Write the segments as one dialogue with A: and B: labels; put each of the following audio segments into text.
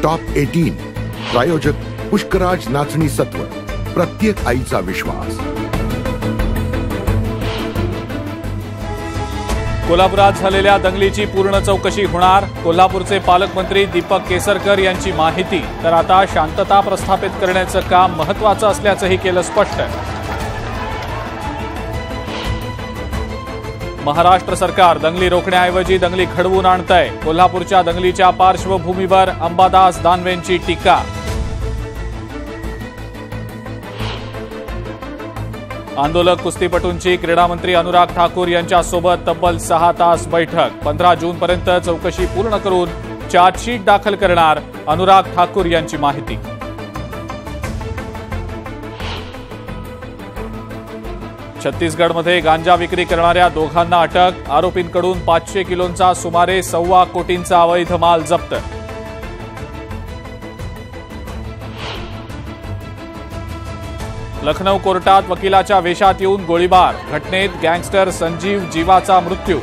A: Top 18 प्रायोजक पुष्कराज नाचणी सत्व, प्रत्येक आईचा विश्वास।
B: कोल्हापुरात झालेल्या दंगलीची पूर्ण चौकशी होणार, कोल्हापूरचे पालकमंत्री दीपक केसरकर यांची माहिती। तर आता शांतता प्रस्थापित करण्याचं काम महत्त्वाचं असल्याचंही केलं स्पष्ट। महाराष्ट्र सरकार दंगली रोखण्याऐवजी दंगली घडवून आणतंय, कोल्हापूरच्या दंगलीच्या पार्श्वभूमीवर अंबादास दानवेंची टीका। आंदोलक कुस्तीपटूंची क्रीडा मंत्री अनुराग ठाकूर यांच्यासोबत तब्बल 6 तास बैठक, 15 जूनपर्यंत चौकशी पूर्ण करून चार्जशीट दाखल करणार, अनुराग ठाकूर यांची माहिती। छत्तीसगडमध्ये गांजा विक्री करणाऱ्या दोघांना अटक, आरोपींकडून 500 किलोंचा सुमारे 1.25 कोटींचा अवैध माल जप्त। लखनौ कोर्टात वकिलाच्या वेशात येऊन गोळीबार, घटनेत गँगस्टर संजीव जीवाचा मृत्यू।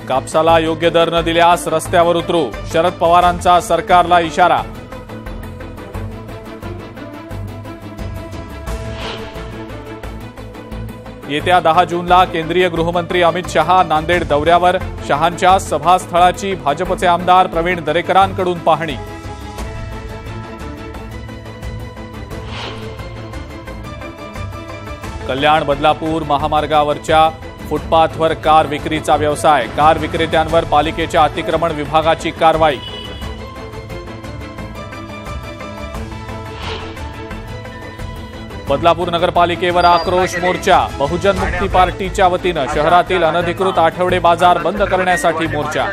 B: कापसाला योग्य दर न दिल्यास रस्त्यावर उतरू, शरद पवारांचा सरकारला इशारा। येत्या 10 जूनला केंद्रीय गृहमंत्री अमित शहा नांदेड दौऱ्यावर, शहांच्या सभास्थळाची भाजपचे आमदार प्रवीण दरेकरांकडून पाहणी। कल्याण बदलापूर महामार्गावरच्या फुटपाथवर कार विक्रीचा व्यवसाय, कार विक्रेत्यांवर पालिकेच्या अतिक्रमण विभागाची कारवाई। बदलापूर नगरपालिकेवर आक्रोश मोर्चा, बहुजन मुक्ती पार्टीच्या वतीनं शहरातील अनधिकृत आठवडे बाजार बंद करण्यासाठी मोर्चा।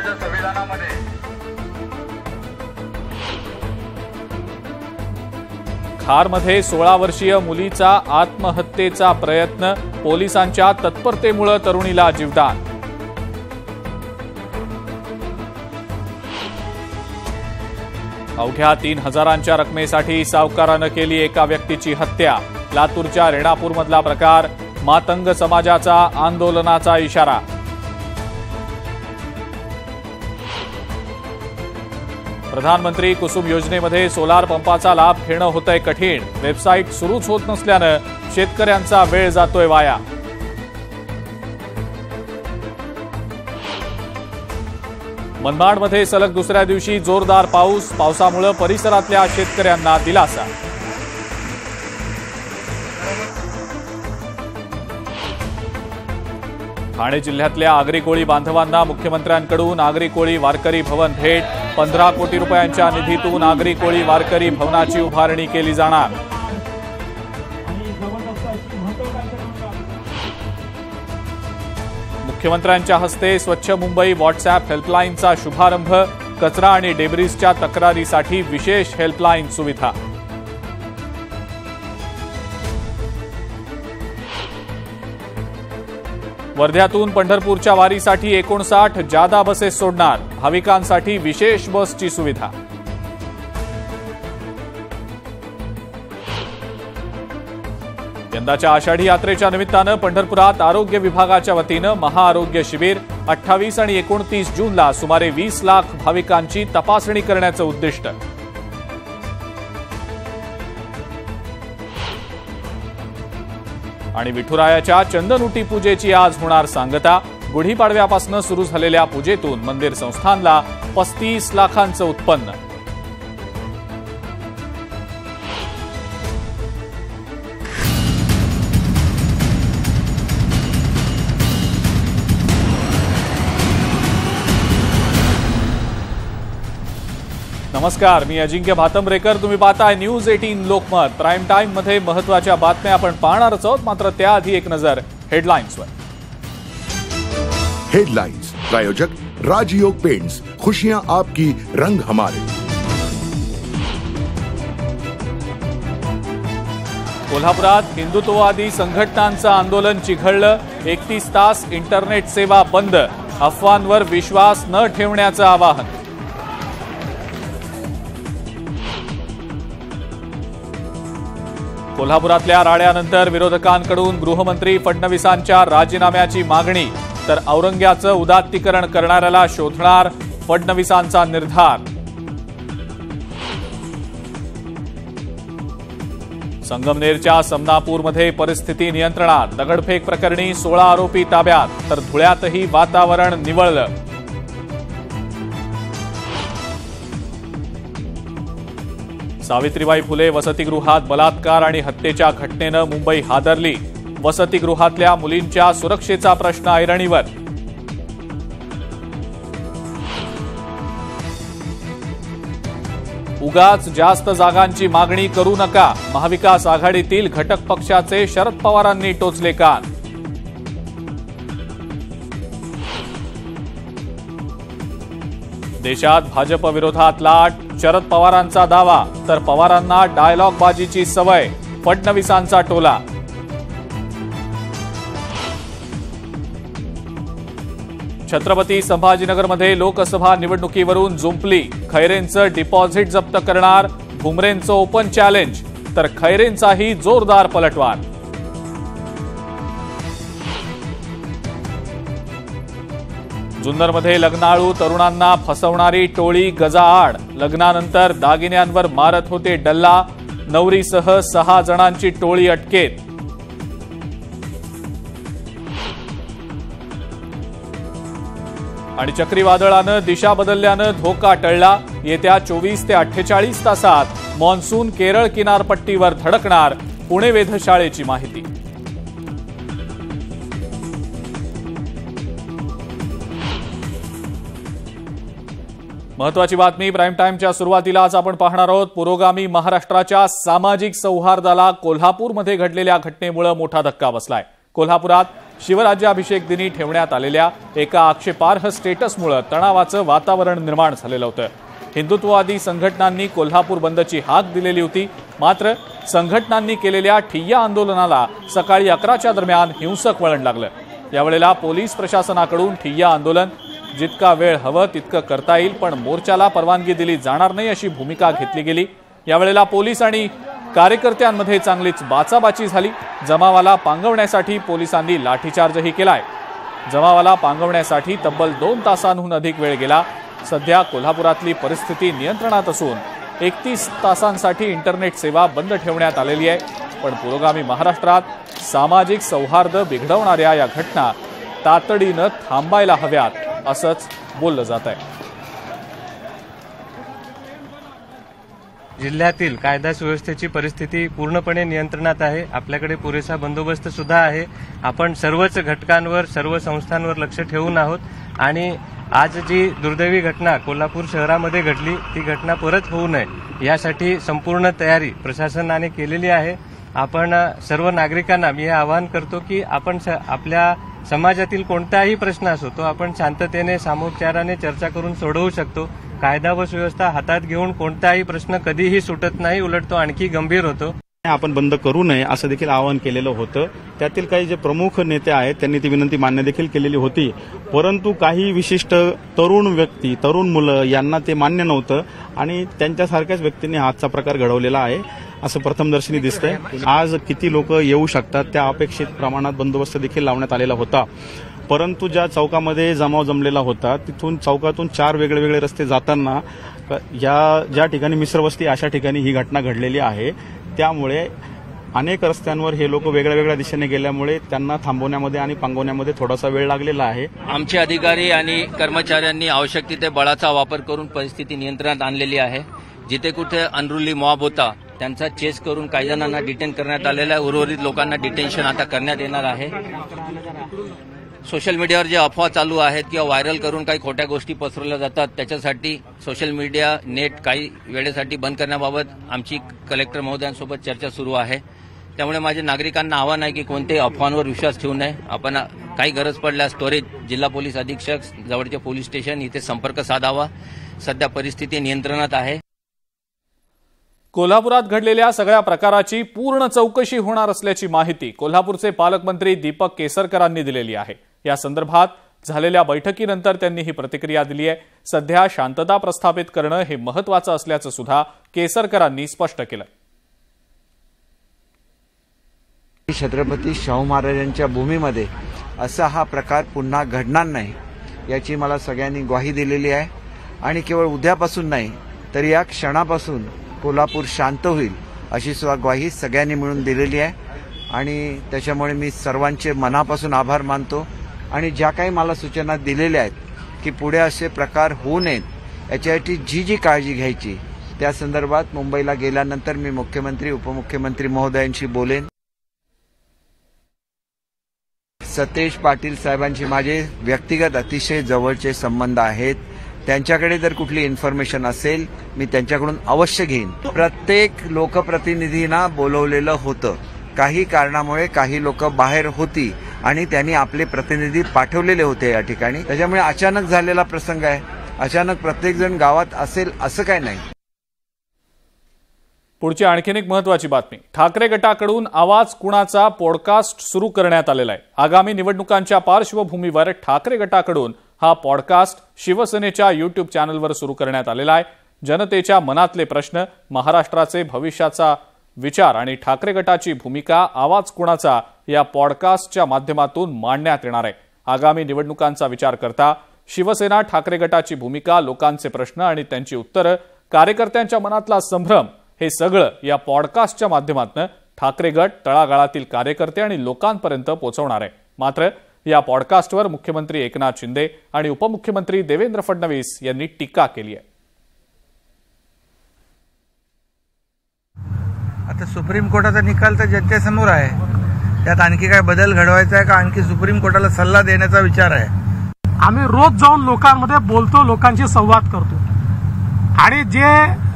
B: खारमध्ये 16 वर्षीय मुलीचा आत्महत्येचा प्रयत्न, पोलिसांच्या तत्परतेमुळे तरुणीला जीवदान। अवघ्या 3,000च्या रकमेसाठी सावकारानं केली एका व्यक्तीची हत्या, लातूरच्या रेणापूरमधला प्रकार, मातंग समाजाचा आंदोलनाचा इशारा। प्रधानमंत्री कुसुम योजनेमध्ये सोलार पंपाचा लाभ घेणं होतंय कठीण, वेबसाईट सुरूच होत नसल्यानं शेतकऱ्यांचा वेळ जातोय वाया। मनमाडमध्ये सलग दुसऱ्या दिवशी जोरदार पाऊस, पावसामुळे परिसरातल्या शेतकऱ्यांना दिलासा। ठाणे जिल्ह्यातल्या आगरी कोळी बांधवांना मुख्यमंत्र्यांकडून आगरी कोळी वारकरी भवन भेट, 15 कोटी रुपयांच्या निधीतून आगरी कोळी वारकरी भवनाची उभारणी केली जाणार। मुख्यमंत्र्यांच्या हस्ते स्वच्छ मुंबई व्हॉट्सअॅप हेल्पलाईनचा शुभारंभ, कचरा आणि डेब्रिसच्या तक्रारीसाठी विशेष हेल्पलाईन सुविधा। वर्ध्यातून पंढरपूरच्या वारीसाठी 59 जादा बसेस सोडणार, भाविकांसाठी विशेष बसची सुविधा। यंदाच्या आषाढी यात्रेच्या निमित्तानं पंढरपुरात आरोग्य विभागाच्या वतीनं महाआरोग्य शिबिर, 28 आणि 29 जूनला सुमारे 20 लाख भाविकांची तपासणी करण्याचं उद्दिष्ट। आणि विठुरायाच्या चंदनउटी पूजेची आज होणार सांगता, गुढीपाडव्यापासून सुरू झालेल्या पूजेतून मंदिर संस्थानला 35 लाखांचं उत्पन्न। नमस्कार, मी अजिंक्य भातंब्रेकर, तुम्ही पाहताय न्यूज 18 लोकमत। प्राईम टाइम मध्ये महत्त्वाच्या बातम्या आपण पाहणारच आहोत, मात्र त्याआधी एक नजर हेडलाईन्सवर।
A: हेडलाइंस प्रायोजक राजयोग पेंट्स, खुशियां आपकी, रंग हमारे।
B: कोल्हापुरात हिंदुत्ववादी संघटनांचं आंदोलन चिघळलं, 31 तास इंटरनेट सेवा बंद, अफवांवर विश्वास न ठेवण्याचं आवाहन। कोल्हापुरातल्या राड्यानंतर विरोधकांकडून गृहमंत्री फडणवीसांच्या राजीनाम्याची मागणी, तर औरंग्याचं उदात्तीकरण करणाऱ्याला शोधणार फडणवीसांचा निर्धार. संगमनेरच्या समनापूरमध्ये परिस्थिती नियंत्रणात, दगडफेक प्रकरणी 16 आरोपी ताब्यात, तर धुळ्यातही वातावरण निवळलं. सावित्रीबाई फुले वसतिगृहात बलात्कार आणि हत्येच्या घटनेनं मुंबई हादरली. वसतिगृहातल्या मुलींच्या सुरक्षेचा प्रश्न ऐरणीवर. उगाच जास्त जागांची मागणी करू नका, महाविकास आघाडीतील घटक पक्षाचे शरद पवारांनी टोचले कान. देशात भाजप विरोधात लाट, शरद पवारांचा दावा, तर पवारांना डायलॉगबाजीची सवय, फडणवीसांचा टोला. छत्रपती संभाजीनगरमध्ये लोकसभा निवडणुकीवरून जुंपली, खैरेंचं डिपॉझिट जप्त करणार, भुमरेंचं ओपन चॅलेंज, तर खैरेंचाही जोरदार पलटवार. जुन्नरमध्ये लग्नाळू तरुणांना फसवणारी टोळी गजाआड, लग्नानंतर दागिन्यांवर मारत होते डल्ला, नवरीसह 6 जणांची टोळी अटकेत. आणि चक्रीवादळानं दिशा बदलल्यानं धोका टळला, येत्या 24 ते 48 तासात मॉन्सून केरळ किनारपट्टीवर धडकणार, पुणे वेधशाळेची माहिती. महत्वाची बातमी प्राईम टाइमच्या सुरुवातीलाच आपण पाहणार आहोत. पुरोगामी महाराष्ट्राच्या सामाजिक सौहार्दाला कोल्हापूरमध्ये घडलेल्या घटनेमुळे मोठा धक्का बसलाय. कोल्हापुरात शिवराज्याभिषेक दिनी ठेवण्यात आलेल्या एका आक्षेपार्ह स्टेटसमुळे तणावाचं वातावरण निर्माण झालेलं होतं. हिंदुत्ववादी संघटनांनी कोल्हापूर बंदची हाक दिलेली होती, मात्र संघटनांनी केलेल्या ठिय्या आंदोलनाला सकाळी 11च्या दरम्यान हिंसक वळण लागलं. यावेळेला पोलीस प्रशासनाकडून ठिय्या आंदोलन जितका वेळ हवं तितकं करता येईल, पण मोर्चाला परवानगी दिली जाणार नाही अशी भूमिका घेतली गेली. यावेळेला पोलीस आणि कार्यकर्त्यांमध्ये चांगलीच बाचाबाची झाली. जमावाला पांगवण्यासाठी पोलिसांनी लाठीचार्जही केलाय. जमावाला पांगवण्यासाठी तब्बल 2 तासांहून अधिक वेळ गेला. सध्या कोल्हापुरातली परिस्थिती नियंत्रणात असून 31 तासांसाठी इंटरनेट सेवा बंद ठेवण्यात आलेली आहे. पण पुरोगामी महाराष्ट्रात सामाजिक सौहार्द बिघडवणाऱ्या या घटना तातडीनं थांबायला हव्यात असंच बोललं जात आहे.
C: जिल्ह्यातील कायदा सुव्यवस्थेची परिस्थिती पूर्णपणे नियंत्रणात आहे. आपल्याकडे पुरेसा बंदोबस्त सुद्धा आहे. आपण सर्वच घटकांवर, सर्व संस्थांवर लक्ष ठेवून आहोत आणि आज जी दुर्दैवी घटना कोल्हापूर शहरामध्ये घडली ती घटना परत होऊ नये यासाठी संपूर्ण तयारी प्रशासनाने केलेली आहे. आपण सर्व नागरिकांना मी हे आवाहन करतो की आपण आपल्या समाजातील कोणताही प्रश्न असो तो आपण शांततेने, सामोपचाराने चर्चा करून सोडवू शकतो. कायदा व सुव्यवस्था हातात घेऊन कोणताही प्रश्न कधीही सुटत नाही, उलट तो आणखी गंभीर होतो.
D: आपण बंद करू नये असं देखील आवाहन केलेलं होतं. त्यातील काही जे प्रमुख नेते आहेत त्यांनी ती विनंती मान्य देखील केलेली होती, परंतु काही विशिष्ट तरुण व्यक्ती, तरुण मुलं यांना ते मान्य नव्हतं आणि त्यांच्यासारख्याच व्यक्तींनी आजचा प्रकार घडवलेला आहे असं प्रथमदर्शनी दिसतंय. आज किती लोक येऊ शकतात त्या अपेक्षित प्रमाणात बंदोबस्त देखील लावण्यात आलेला होता, परंतु ज्या चौकामध्ये जमाव जमलेला होता तिथून चौकातून 4 वेगवेगळे रस्ते जाताना ज्या ठिकाणी मिश्रवस्ती अशा ठिकाणी ही घटना घडलेली आहे. त्यामुळे अनेक रस्त्यांवर हे लोक वेगळ्या वेगळ्या दिशेने गेल्यामुळे त्यांना थांबवण्यामध्ये आणि पांगवण्यामध्ये थोडासा वेळ लागलेला आहे.
E: आमचे अधिकारी आणि कर्मचाऱ्यांनी आवश्यक तिथे बळाचा वापर करून परिस्थिती नियंत्रणात आणलेली आहे. जिथे कुठे अनरुली मॉब होता त्यांचा चेस करून काही जणांना डिटेन करण्यात आलेलं आहे. उर्वरित लोकांना डिटेन्शन आता करण्यात येणार आहे. सोशल मीडियावर जे अफवा चालू आहेत किंवा व्हायरल करून काही खोट्या गोष्टी पसरवल्या जातात त्याच्यासाठी सोशल मीडिया, नेट काही वेळेसाठी बंद करण्याबाबत आमची कलेक्टर महोदयांसोबत चर्चा सुरू आहे. त्यामुळे माझे नागरिकांना आव्हान आहे की कोणत्याही अफवांवर विश्वास ठेवू नये. आपण काही गरज पडल्यास त्वरित जिल्हा पोलीस अधीक्षक, जवळचे पोलीस स्टेशन इथे संपर्क साधावा. सध्या परिस्थिती नियंत्रणात आहे.
B: कोल्हापुरात घडलेल्या सगळ्या प्रकाराची पूर्ण चौकशी होणार असल्याची माहिती कोल्हापूरचे पालकमंत्री दीपक केसरकरांनी दिलेली आहे. या संदर्भात झालेल्या बैठकीनंतर त्यांनी ही प्रतिक्रिया दिली आहे. सध्या शांतता प्रस्थापित करणं हे महत्त्वाचं असल्याचं सुद्धा केसरकरांनी स्पष्ट केलं.
F: छत्रपती शाहू महाराजांच्या भूमीमध्ये असा हा प्रकार पुन्हा घडणार नाही याची मला सगळ्यांनी ग्वाही दिलेली आहे आणि केवळ उद्यापासून नाही तर या क्षणापासून कोल्हापूर शांत होईल अशी सुद्धा ग्वाही सगळ्यांनी मिळून दिलेली आहे आणि त्याच्यामुळे मी सर्वांचे मनापासून आभार मानतो आणि ज्या काही मला सूचना दिलेल्या आहेत की पुढे असे प्रकार होऊ नयेत याच्यासाठी जी काळजी घ्यायची त्या संदर्भात मुंबईला गेल्यानंतर मी मुख्यमंत्री उपमुख्यमंत्री महोदयांशी बोलेन। सतेज पाटील साहेबांशी माझे व्यक्तिगत अतिशय जवळचे संबंध आहेत, त्यांच्याकडे जर कुठली इन्फॉर्मेशन असेल मी त्यांच्याकडून अवश्य घेईन। प्रत्येक लोकप्रतिनिधींना बोलवलेलं होतं, काही कारणामुळे काही लोक बाहेर होती आणि त्यांनी आपले प्रतिनिधी पाठवलेले होते या ठिकाणी, त्याच्यामुळे अचानक झालेला प्रसंग आहे। अचानक प्रत्येक जण गावात असेल असं काय नाही।
B: पुढची आणखीन एक महत्त्वाची बातमी, ठाकरे गटाकडून आवाज कुणाचा पॉडकास्ट सुरू करण्यात आलेला आहे। आगामी निवडणुकांच्या पार्श्वभूमीवर ठाकरे गटाकडून हा पॉडकास्ट शिवसेनेच्या YouTube चॅनलवर सुरू करण्यात आलेला आहे। जनतेच्या मनातले प्रश्न, महाराष्ट्राचे भविष्याचा विचार आणि ठाकरे गटाची भूमिका आवाज कुणाचा या पॉडकास्टच्या माध्यमातून मांडण्यात येणार आहे। आगामी निवडणुकांचा विचार करता शिवसेना, ठाकरे गटाची भूमिका, लोकांचे प्रश्न आणि त्यांची उत्तरं, कार्यकर्त्यांच्या मनातला संभ्रम, हे सगळं या पॉडकास्टच्या माध्यमातून ठाकरे गट तळागाळातील कार्यकर्ते आणि लोकांपर्यंत पोहोचवणार आहे। मात्र या पॉडकास्टवर मुख्यमंत्री एकनाथ शिंदे आणि उपमुख्यमंत्री देवेंद्र फडणवीस यांनी टीका केली आहे।
G: आता सुप्रीम कोर्टाचा निकाल तर जनतेसमोर आहे, त्यात आणखी काय बदल घडवायचा आहे का आणखी सुप्रीम कोर्टाला सल्ला देण्याचा विचार आहे?
H: आम्ही रोज जाऊन लोकांमध्ये बोलतो, लोकांशी संवाद करतो आणि जे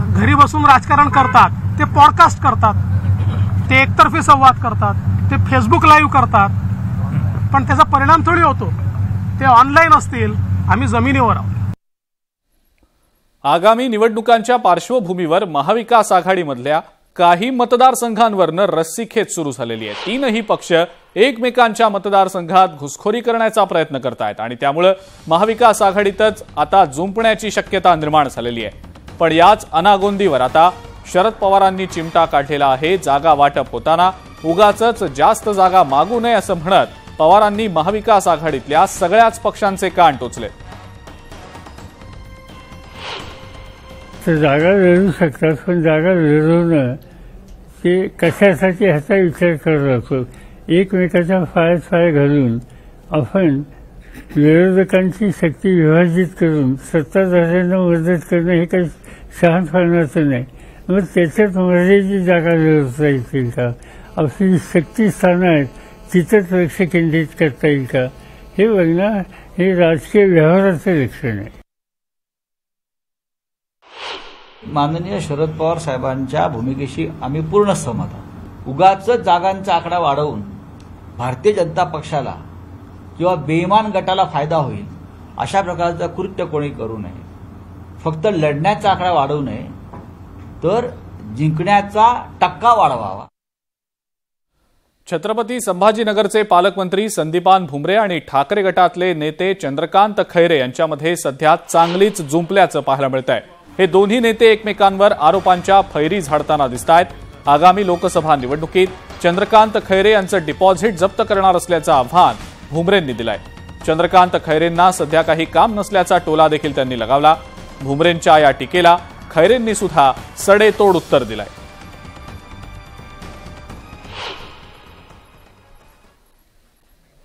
H: घरी बसून राजकारण करतात ते पॉडकास्ट करतात, ते एकतर्फी संवाद करतात, ते फेसबुक लाईव्ह करतात, पण त्याचा परिणाम थोडी होतो। ते ऑनलाईन असतील, आम्ही जमिनीवर आहोत।
B: आगामी निवडणुकांच्या पार्श्वभूमीवर महाविकास आघाडीमधल्या काही मतदारसंघांवरनं रस्सीखेच सुरू झालेली आहे। तीनही पक्ष एकमेकांच्या मतदारसंघात घुसखोरी करण्याचा प्रयत्न करतायत आणि त्यामुळे महाविकास आघाडीतच आता जुंपण्याची शक्यता निर्माण झालेली आहे। पण याच अनागोंदीवर आता शरद पवारांनी चिमटा काढलेला आहे। जागा वाटप होताना उगाचच जास्त जागा मागू नये असं म्हणत पवारांनी महाविकास आघाडीतल्या सगळ्याच पक्षांचे कान टोचले।
I: जागा लढू शकतात, पण जागा लढवणं ते कशासाठी ह्याचा विचार करत असतो। एकमेकाच्या पायात पाय घालून आपण विरोधकांची शक्ती विभाजित करून सत्ताधाऱ्यांना मदत करणं हे काही शहाणपणाचं नाही। मग त्याच्यात मर्यादित जागा लढवता येतील का, आपली शक्ती स्थानं आहेत तिथंच लक्ष केंद्रित करता येईल का, हे बघणं हे राजकीय व्यवहाराचं लक्षण आहे।
J: माननीय शरद पवार साहेबांच्या भूमिकेशी आम्ही पूर्ण सहमत आहोत। उगाच जागांचा आकडा वाढवून भारतीय जनता पक्षाला किंवा बेईमान गटाला फायदा होईल अशा प्रकारचं कृत्य कोणी करू नये। फक्त लढण्याचा आकडा वाढवू नये तर जिंकण्याचा टक्का वाढवावा।
B: छत्रपती संभाजीनगरचे पालकमंत्री संदीपान भुमरे आणि ठाकरे गटातले नेते चंद्रकांत खैरे यांच्यामध्ये सध्या चांगलीच जुंपल्याचं पाहायला मिळत आहे। हे दोन्ही नेते एकमेकांवर आरोपांच्या फैरी झाडताना दिसतायत। आगामी लोकसभा निवडणुकीत चंद्रकांत खैरे यांचं डिपॉझिट जप्त करणार असल्याचं आव्हान भुमरेंनी दिलंय। चंद्रकांत खैरेंना सध्या काही काम नसल्याचा टोला देखील त्यांनी लगावला। भुमरेंच्या या टीकेला खैरेंनी सुद्धा सडेतोड उत्तर दिलंय।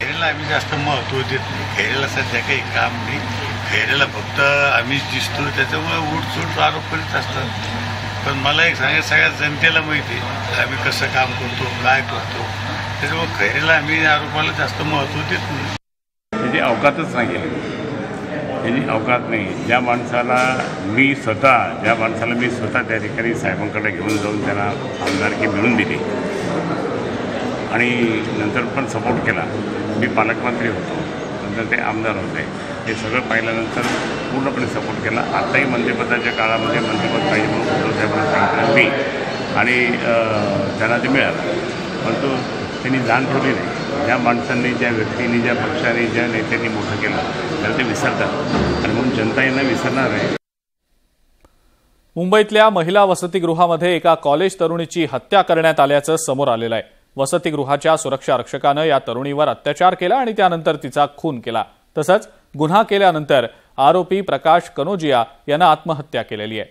K: खैरेला आम्ही जास्त महत्व देत नाही, खैरेला सध्या काही काम नाही, खैरेला फक्त आम्ही दिसतो त्याच्यामुळे उठसूट आरोप करीत असतात। पण मला एक सांगायचं, सगळ्या जनतेला माहिती आहे आम्ही कसं काम करतो, काय करतो, त्याच्यामुळे खैरेला आम्ही आरोपाला जास्त महत्व देत नाही।
L: त्याची अवकातच नाही गेली, त्याची अवकात नाही। ज्या माणसाला मी स्वतः त्या ठिकाणी साहेबांकडे घेऊन जाऊन त्यांना आमदारकी मिळवून दिली आणि नंतर पण सपोर्ट केला। मी पालकमंत्री होतो, नंतर ते आमदार होते, हे सगळं पाहिल्यानंतर पूर्णपणे सपोर्ट केला। आत्ताही मंत्रिपदाच्या काळामध्ये मंत्रिपद पाहिजे म्हणून उद्धव साहेबांना सांगितलं मी आणि त्यांना ते मिळालं, परंतु त्यांनी जाण ठेवली नाही। ज्या माणसांनी, ज्या व्यक्तींनी, ज्या पक्षाने, ज्या नेत्यांनी मोठं केलं तर ते विसरतात आणि म्हणून जनता यांना विसरणार आहे।
B: मुंबईतल्या महिला वसतिगृहामध्ये एका कॉलेज तरुणीची हत्या करण्यात आल्याचं समोर आलेलं आहे। वसतिगृहाच्या सुरक्षा रक्षकानं या तरुणीवर अत्याचार केला आणि त्यानंतर तिचा खून केला. तसंच गुन्हा केल्यानंतर आरोपी प्रकाश कनोजिया यानं आत्महत्या केलेली आहे.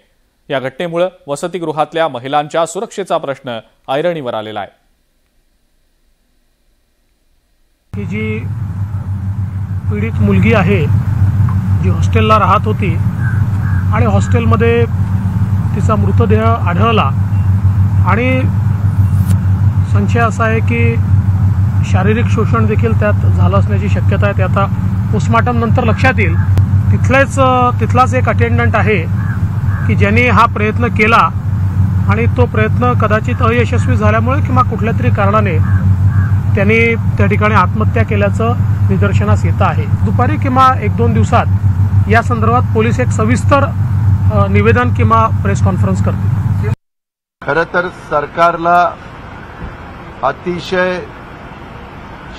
B: या घटनेमुळे वसतिगृहातल्या महिलांच्या सुरक्षेचा प्रश्न ऐरणीवर आलेला आहे.
H: ही जी पीडित मुलगी आहे, जी हॉस्टेलला राहत होती आणि हॉस्टेलमध्ये तिचा मृतदेह आढळला आणि संशय असा आहे की शारीरिक शोषण देखील त्यात झालं असण्याची शक्यता आहे. ते आता पोस्टमॉर्टम नंतर लक्षात येईल. तिथलाच एक अटेंडंट आहे की ज्यांनी हा प्रयत्न केला आणि तो प्रयत्न कदाचित अयशस्वी झाल्यामुळे किंवा कुठल्या तरी कारणाने त्यांनी त्या ठिकाणी आत्महत्या केल्याचं निदर्शनास येतं आहे. दुपारी किंवा 1-2 दिवसात या संदर्भात पोलीस एक सविस्तर निवेदन किंवा प्रेस कॉन्फरन्स करतील.
M: खरं तर सरकारला अतिशय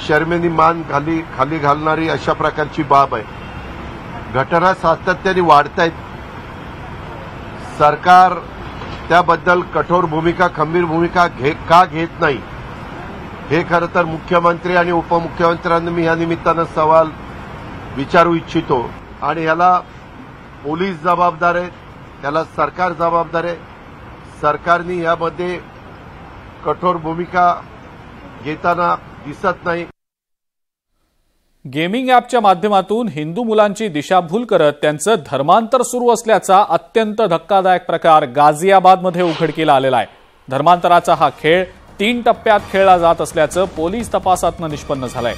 M: शर्मेनी मान खाली घालणारी अशा प्रकारची बाब आहे. घटना सातत्याने वाढत आहेत. सरकार त्याबद्दल कठोर भूमिका, खंबीर भूमिका का घेत नाही, हे खरं तर मुख्यमंत्री आणि उपमुख्यमंत्र्यांना मी या निमित्तानं सवाल विचारू इच्छितो. आणि याला पोलीस जबाबदार आहेत, त्याला सरकार जबाबदार आहे. सरकारने यामध्ये कठोर भूमिका घेताना दिसत नाही.
B: गेमिंग ॲपच्या माध्यमातून हिंदू मुलांची दिशाभूल करत त्यांचं धर्मांतर सुरू असल्याचा अत्यंत धक्कादायक प्रकार गाझियाबादमध्ये उघडकीला आलेला आहे. धर्मांतराचा हा खेळ 3 टप्प्यात खेळला जात असल्याचं पोलीस तपासातनं निष्पन्न झालंय.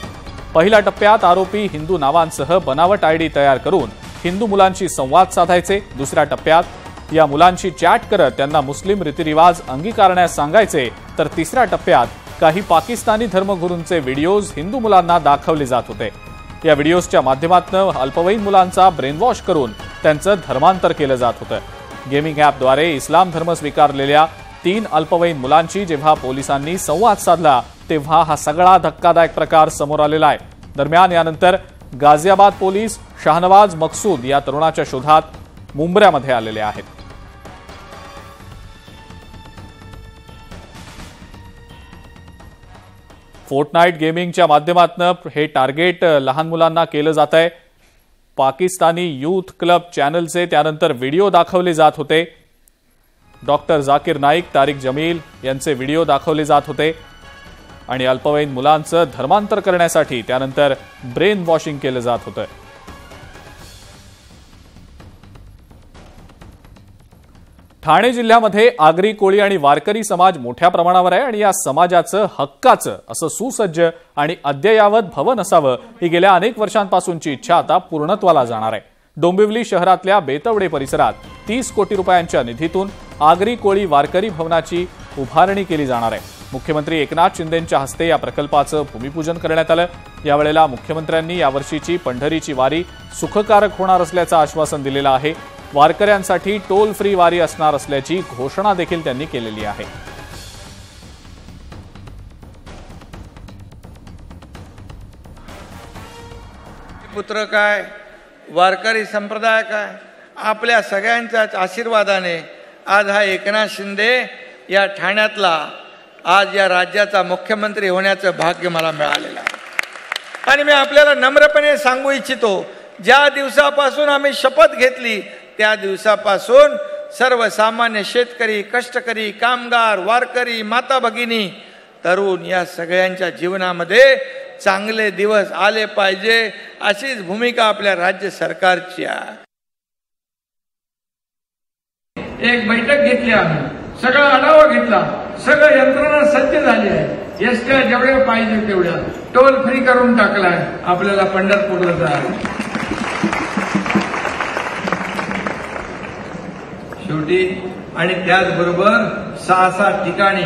B: पहिल्या टप्प्यात आरोपी हिंदू नावांसह बनावट आयडी तयार करून हिंदू मुलांशी संवाद साधायचे. दुसऱ्या टप्प्यात या मुलांशी चॅट करत त्यांना मुस्लिम रीतिरिवाज अंगीकारण्यास सांगायचे. तर तिसऱ्या टप्प्यात काही पाकिस्तानी धर्मगुरूंचे व्हिडिओज हिंदू मुलांना दाखवले जात होते. या व्हिडिओजच्या माध्यमातून अल्पवयीन मुलांचा ब्रेनवॉश करून त्यांचं धर्मांतर केलं जात होतं. गेमिंग ॲपद्वारे इस्लाम धर्म स्वीकारलेल्या 3 अल्पवयीन मुलांची जेव्हा पोलिसांनी संवाद साधला तेव्हा हा सगळा धक्कादायक प्रकार समोर आलेला आहे. दरम्यान यानंतर गाझियाबाद पोलीस शाहनवाज मकसूद या तरुणाच्या शोधात मुंब्र्यामध्ये आलेले आहेत. फोर्टनाईट गेमिंगच्या माध्यमातून हे टार्गेट लहान मुलांना केलं जात आहे. पाकिस्तानी यूथ क्लब चॅनलचे त्यानंतर व्हिडिओ दाखवले जात होते. डॉक्टर जाकीर नाईक, तारिक जमील यांचे व्हिडिओ दाखवले जात होते आणि अल्पवयीन मुलांचं धर्मांतर करण्यासाठी त्यानंतर ब्रेन वॉशिंग केलं जात होतं. ठाणे जिल्ह्यामध्ये आगरी, कोळी आणि वारकरी समाज मोठ्या प्रमाणावर आहे आणि या समाजाचं हक्काचं असं सुसज्ज आणि अद्ययावत भवन असावं ही गेल्या अनेक वर्षांपासूनची इच्छा आता पूर्णत्वाला जाणार आहे. डोंबिवली शहरातल्या बेतवडे परिसरात 30 कोटी रुपयांच्या निधीतून आगरी, कोळी, वारकरी भवनाची उभारणी केली जाणार आहे. मुख्यमंत्री एकनाथ शिंदेंच्या हस्ते या प्रकल्पाचं भूमिपूजन करण्यात आलं. यावेळेला मुख्यमंत्र्यांनी यावर्षीची पंढरीची वारी सुखकारक होणार असल्याचं आश्वासन दिलेलं आहे. वारकऱ्यांसाठी टोल फ्री वारी असणार असल्याची घोषणा देखील त्यांनी केलेली आहे.
G: पुत्र काय, वारकरी संप्रदाय काय, आपल्या सगळ्यांच्याच आशीर्वादाने आज हा एकनाथ शिंदे या ठाण्यातला आज या राज्याचा मुख्यमंत्री होण्याचं भाग्य मला मिळालेलं आहे. आणि मी आपल्याला नम्रपणे सांगू इच्छितो, ज्या दिवसापासून आम्ही शपथ घेतली त्या दिवसापासून सर्वसामान्य शेतकरी, कष्टकरी, कामगार, वारकरी, माता भगिनी, तरुण या सगळ्यांच्या जीवनामध्ये चांगले दिवस आले पाहिजे अशीच भूमिका आपल्या राज्य सरकारची आहे. एक बैठक घेतली, आम्ही सगळा आढावा घेतला, सगळं यंत्रणा सज्ज झाली आहे. एसट्या जेवढ्या पाहिजे तेवढ्या टोल फ्री करून टाकलाय आपल्याला पंढरपूरला जायला. शेवटी आणि त्याचबरोबर 6-7 ठिकाणी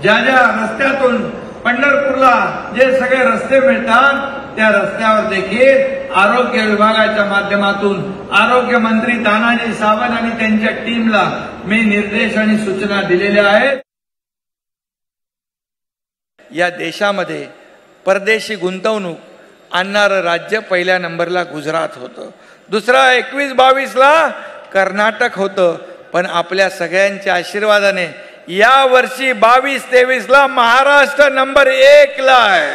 G: ज्या रस्त्यातून पंढरपूरला जे सगळे रस्ते मिळतात त्या रस्त्यावर देखील आरोग्य विभागाच्या माध्यमातून आरोग्य मंत्री तानाजी सावंत आणि त्यांच्या टीमला मी निर्देश आणि सूचना दिलेल्या आहेत. या देशामध्ये परदेशी गुंतवणूक आणणारं राज्य पहिल्या नंबरला गुजरात होतं, दुसरा 21-22ला कर्नाटक होतं. पण आपल्या सगळ्यांच्या आशीर्वादाने या वर्षी 22-23ला महाराष्ट्र नंबर 1ला आहे.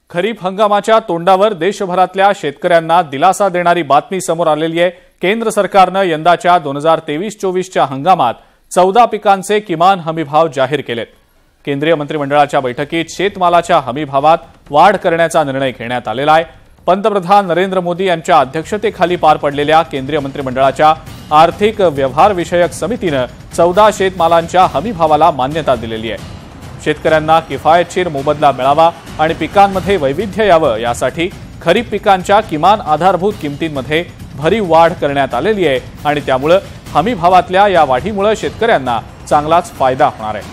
B: खरीप हंगामाच्या तोंडावर देशभरातल्या शेतकऱ्यांना दिलासा देणारी बातमी समोर आलेली आहे. केंद्र सरकारनं यंदाच्या 2023-24च्या हंगामात 14 पिकांचे किमान हमीभाव जाहीर केलेत. केंद्रीय मंत्रिमंडळाच्या बैठकीत शेतमालाच्या हमीभावात वाढ करण्याचा निर्णय घेण्यात आलेला आहे. पंतप्रधान नरेंद्र मोदी यांच्या अध्यक्षतेखाली पार पडलेल्या केंद्रीय मंत्रिमंडळाच्या आर्थिक व्यवहार विषयक समितीनं 14 शेतमालांच्या हमीभावाला मान्यता दिलेली आहे. शेतकऱ्यांना किफायतशीर मोबदला मिळावा आणि पिकांमध्ये वैविध्य यावं यासाठी खरीप पिकांच्या किमान आधारभूत किमतींमध्ये भरीव वाढ करण्यात आलेली आहे आणि त्यामुळे हमीभावातल्या या वाढीमुळे शेतकऱ्यांना चांगलाच फायदा होणार आहे.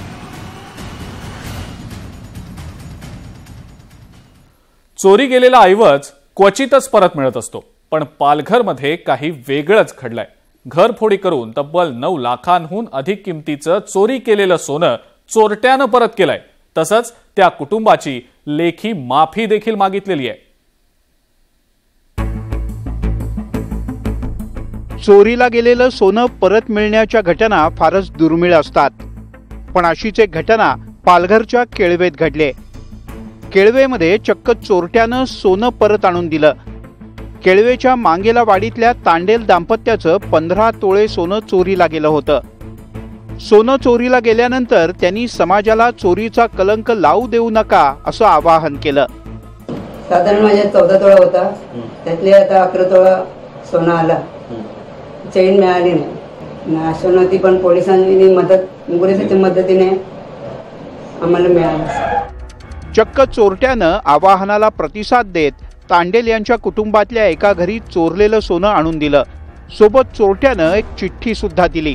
B: चोरी गेलेला ऐवज क्वचितच परत मिळत असतो, पण पालघरमध्ये काही वेगळंच घडलंय. घरफोडी करून तब्बल 9 लाखांहून अधिक किमतीचं चोरी केलेलं सोनं चोरट्यानं परत केलंय. तसंच त्या कुटुंबाची लेखी माफी देखील मागितलेली आहे.
N: चोरीला गेलेलं सोनं परत मिळण्याच्या घटना फारच दुर्मिळ असतात, पण अशीच एक घटना पालघरच्या केळवेत घडली. केळवेमध्ये चक्क चोरट्यानं सोनं परत आणून दिलं. केळवेच्या मांगेला वाडीतल्या तांडेल दाम्पत्याचं 15 तोळे सोनं चोरीला गेलं होतं. सोनं चोरीला गेल्यानंतर त्यांनी समाजाला चोरीचा कलंक लावू देऊ नका असं आवाहन केलं.
O: साधारण माझ्या 14 तोळा होता, त्यातले आता 11 तोळा सोनं आला. चैन मिळाली नाही. असं नव्हती, पण पोलिसांनी पोलिसांच्या मदतीने आम्हाला मिळालं.
N: चक्क चोरट्यानं आवाहनाला प्रतिसाद देत तांडेल यांच्या कुटुंबातल्या एका घरी चोरलेलं सोनं आणून दिलं. सोबत चोरट्यानं एक चिठ्ठी सुद्धा दिली.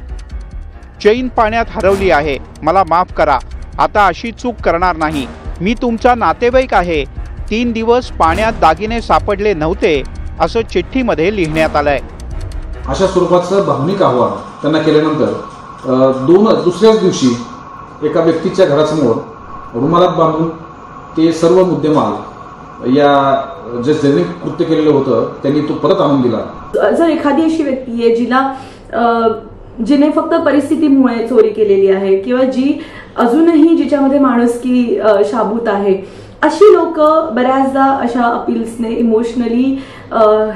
N: चैन पाण्यात हरवली आहे, मला माफ करा, आता अशी चूक करणार नाही. मी तुमचा नातेवाईक आहे. 3 दिवस पाण्यात दागिने सापडले नव्हते असं चिठ्ठीमध्ये लिहिण्यात आलंय.
P: अशा स्वरूपाचं भावनिक आव्हान त्यांना केल्यानंतर दुसऱ्याच दिवशी एका व्यक्तीच्या घरासमोर रुमालात बांधून ते सर्व मुद्देमाल या जे ज्यांनी कृत्य केलेलं होतं त्यांनी तो परत आणून दिला.
Q: जर एखादी अशी व्यक्ती आहे जिने फक्त परिस्थितीमुळे चोरी केलेली आहे किंवा जी अजूनही जिच्यामध्ये माणुसकी शाबूत आहे, अशी लोक बऱ्याचदा अशा अपील्सने इमोशनली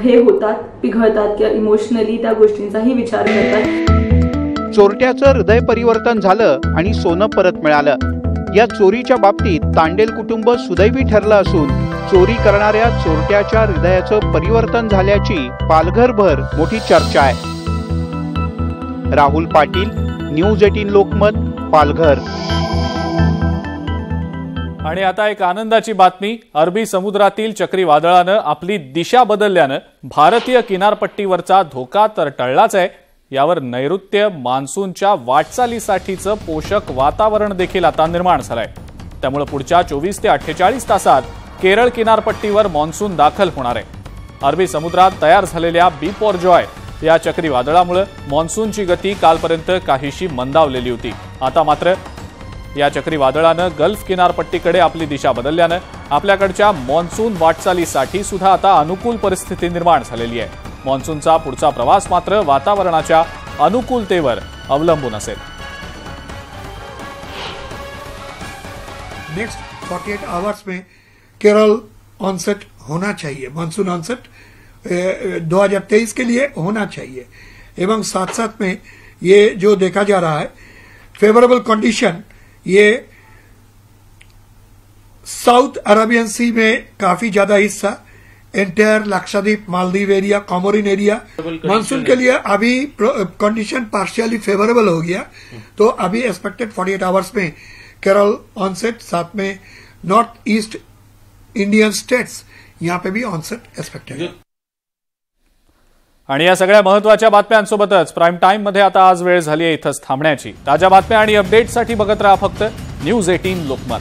Q: हे होतात, पिघळतात किंवा इमोशनली त्या गोष्टींचाही विचार करतात.
N: चोरट्याचं हृदय परिवर्तन झालं आणि सोनं परत मिळालं. या चोरीच्या बाबतीत तांडेल कुटुंब सुदैवी ठरलं असून चोरी करणाऱ्या चोरट्याच्या हृदयाचं परिवर्तन झाल्याची पालघरभर मोठी चर्चा आहे. राहुल पाटील, न्यूज 18 लोकमत, पालघर.
B: आणि आता एक आनंदाची बातमी. अरबी समुद्रातील चक्रीवादळानं आपली दिशा बदलल्यानं भारतीय किनारपट्टीवरचा धोका तर टळलाच आहे, यावर नैऋत्य मान्सूनच्या वाटचालीसाठीचं पोषक वातावरण देखील आता निर्माण झालंय. त्यामुळे पुढच्या 24 ते 48 तासात केरळ किनारपट्टीवर मान्सून दाखल होणार आहे. अरबी समुद्रात तयार झालेल्या बिपॉर्जॉय या चक्रीवादळामुळे मान्सूनची गती कालपर्यंत काहीशी मंदावलेली होती. आता मात्र या चक्रीवादळानं गल्फ किनारपट्टीकडे आपली दिशा बदलल्यानं आपल्याकडच्या मान्सून वाटचालीसाठी सुद्धा आता अनुकूल परिस्थिती निर्माण झालेली आहे. मान्सूनचा पुढचा प्रवास मात्र वातावरणाच्या अनुकूलतेवर अवलंबून असेल.
R: नेक्स्ट 48 आवर्स में केरल ऑनसेट होना चाहिए, मानसून ऑनसेट 2023 के लिए होना चाहिए. एवं साथ साथ में ये जो देखा जा रहा है फेवरेबल कंडीशन, ये साउथ अरेबियन सी में काफी ज्यादा हिस्सा, entire Lakshadweep, Maldives area, Comorin area, monsoon के लिए अभी कंडीशन पार्शियली फेवरेबल हो गया. तो अभी एक्सपेक्टेड 48 आवर्स में केरल ऑनसेट, साथ में नॉर्थ ईस्ट इंडियन स्टेट्स यहां पे भी ऑनसेट एक्सपेक्टेड.
B: आणि या सगळ्या महत्त्वाच्या बातम्यांसोबतच प्राईम टाइम मध्ये आता आज वेळ झाली आहे इथंच थांबण्याची. ताज्या बातम्या आणि अपडेटसाठी बघत राहा फक्त न्यूज 18 लोकमत.